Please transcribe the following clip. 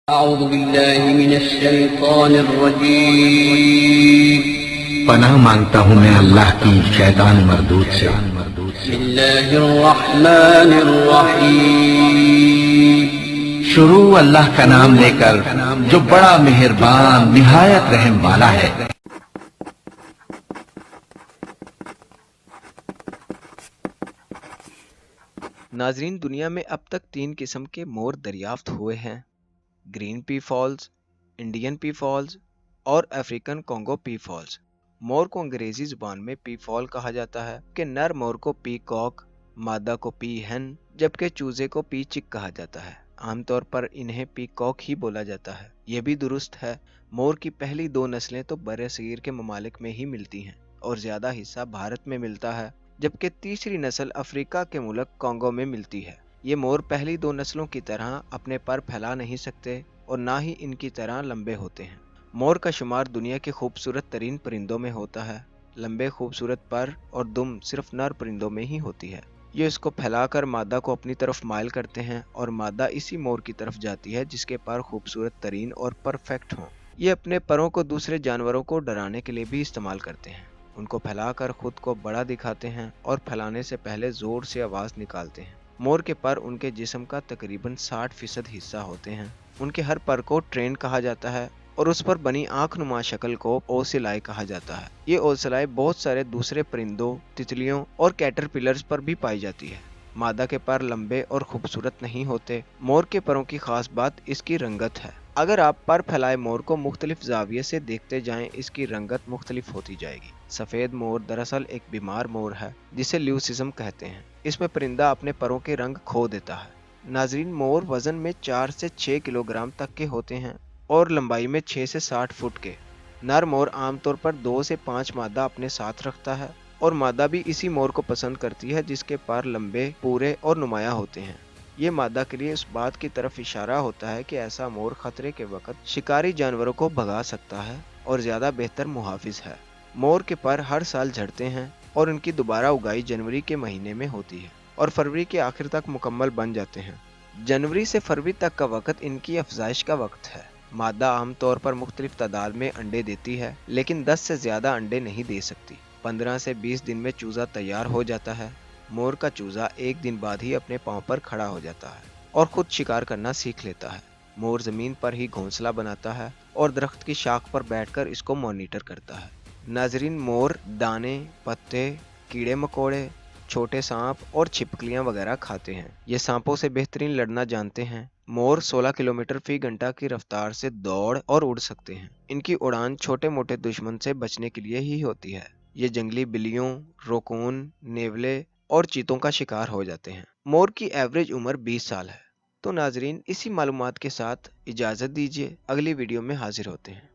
أعوذ بالله من الشيطان الرجيم. پناہ مانگتا ہوں میں اللہ کی شیطان مردود سے۔ بسم الله الرحمن الرحيم. شروع اللہ کا نام لے کر جو بڑا مہربان نہایت رحم والا ہے۔ ناظرین، دنیا میں اب تک 3 قسم کے مور دریافت ہوئے ہیں: گرین پی فالز، انڈین پی فالز اور افریقن کانگو پی فالز۔ مور کو انگریزی زبان میں پی فال کہا جاتا ہے کہ نر مور کو پی کاک، مادہ کو پی ہین، جبکہ چوزے کو پی چک کہا جاتا ہے۔ عام طور پر انہیں پی کاک ہی بولا جاتا ہے۔ یہ بھی درست ہے۔ مور کی پہلی 2 نسلیں تو برصغیر کے ممالک میں ہی ملتی ہیں اور زیادہ حصہ بھارت میں ملتا ہے، جبکہ تیسری نسل افریقہ کے ملک کانگو میں ملتی ہے۔ یہ مور پہلی 2 نسلوں کی طرح اپنے پر پھیلا نہیں سکتے اور نہ ہی ان کی طرح لمبے ہوتے ہیں۔ مور کا شمار دنیا کے خوبصورت ترین پرندوں میں ہوتا ہے۔ لمبے خوبصورت پر اور دم صرف نر پرندوں میں ہی ہوتی ہے۔ یہ اس کو پھیلا کر مادہ کو اپنی طرف مائل کرتے ہیں اور مادہ اسی مور کی طرف جاتی ہے جس کے پر خوبصورت ترین اور پرفیکٹ ہوں۔ یہ اپنے پروں کو دوسرے جانوروں کو ڈرانے کے لیے بھی استعمال کرتے ہیں۔ ان کو پھیلا کر خود کو بڑا دکھاتے ہیں اور پھیلانے سے پہلے زور سے آواز نکالتے ہیں۔ مور کے پر ان کے جسم کا تقریباً 60% حصہ ہوتے ہیں۔ ان کے ہر پر کو ٹرین کہا جاتا ہے اور اس پر بنی آنکھ نما شکل کو اوسیلائی کہا جاتا ہے۔ یہ اوسیلائی بہت سارے دوسرے پرندوں، تتلیوں اور کیٹرپلرز پر بھی پائی جاتی ہے۔ مادہ کے پر لمبے اور خوبصورت نہیں ہوتے۔ مور کے پروں کی خاص بات اس کی رنگت ہے۔ اگر آپ پر پھیلائے مور کو مختلف زاویے سے دیکھتے جائیں، اس کی رنگت مختلف ہوتی جائے گی۔ سفید مور دراصل ایک بیمار مور ہے جسے لیوسزم کہتے ہیں۔ اس میں پرندہ اپنے پروں کے رنگ کھو دیتا ہے۔ ناظرین، مور وزن میں 4 سے 6 کلوگرام تک کے ہوتے ہیں اور لمبائی میں 6 سے 60 فٹ کے۔ نر مور عام طور پر 2 سے 5 مادہ اپنے ساتھ رکھتا ہے اور مادہ بھی اسی مور کو پسند کرتی ہے جس کے پر لمبے، پورے اور نمایاں ہوتے ہیں۔ یہ مادہ کے لیے اس بات کی طرف اشارہ ہوتا ہے کہ ایسا مور خطرے کے وقت شکاری جانوروں کو بھگا سکتا ہے اور زیادہ بہتر محافظ ہے۔ مور کے پر ہر سال جھڑتے ہیں اور ان کی دوبارہ اگائی جنوری کے مہینے میں ہوتی ہے اور فروری کے آخر تک مکمل بن جاتے ہیں۔ جنوری سے فروری تک کا وقت ان کی افزائش کا وقت ہے۔ مادہ عام طور پر مختلف تعداد میں انڈے دیتی ہے لیکن 10 سے زیادہ انڈے نہیں دے سکتی۔ 15 سے 20 دن میں چوزہ تیار ہو جاتا ہے۔ مور کا چوزہ 1 دن بعد ہی اپنے پاؤں پر کھڑا ہو جاتا ہے اور خود شکار کرنا سیکھ لیتا ہے۔ مور زمین پر ہی گھونسلہ بناتا ہے اور درخت کی شاخ پر بیٹھ کر اس کو مانیٹر کرتا ہے۔ ناظرین، مور دانے، پتے، کیڑے مکوڑے، چھوٹے سانپ اور چھپکلیاں وغیرہ کھاتے ہیں۔ یہ سانپوں سے بہترین لڑنا جانتے ہیں۔ مور 16 کلومیٹر فی گھنٹہ کی رفتار سے دوڑ اور اڑ سکتے ہیں۔ ان کی اڑان چھوٹے موٹے دشمن سے بچنے کے لیے ہی ہوتی ہے۔ یہ جنگلی بلیوں، روکون، نیولے اور چیتوں کا شکار ہو جاتے ہیں۔ مور کی ایوریج عمر 20 سال ہے۔ تو ناظرین، اسی معلومات کے ساتھ اجازت دیجیے، اگلی ویڈیو میں حاضر ہوتے ہیں۔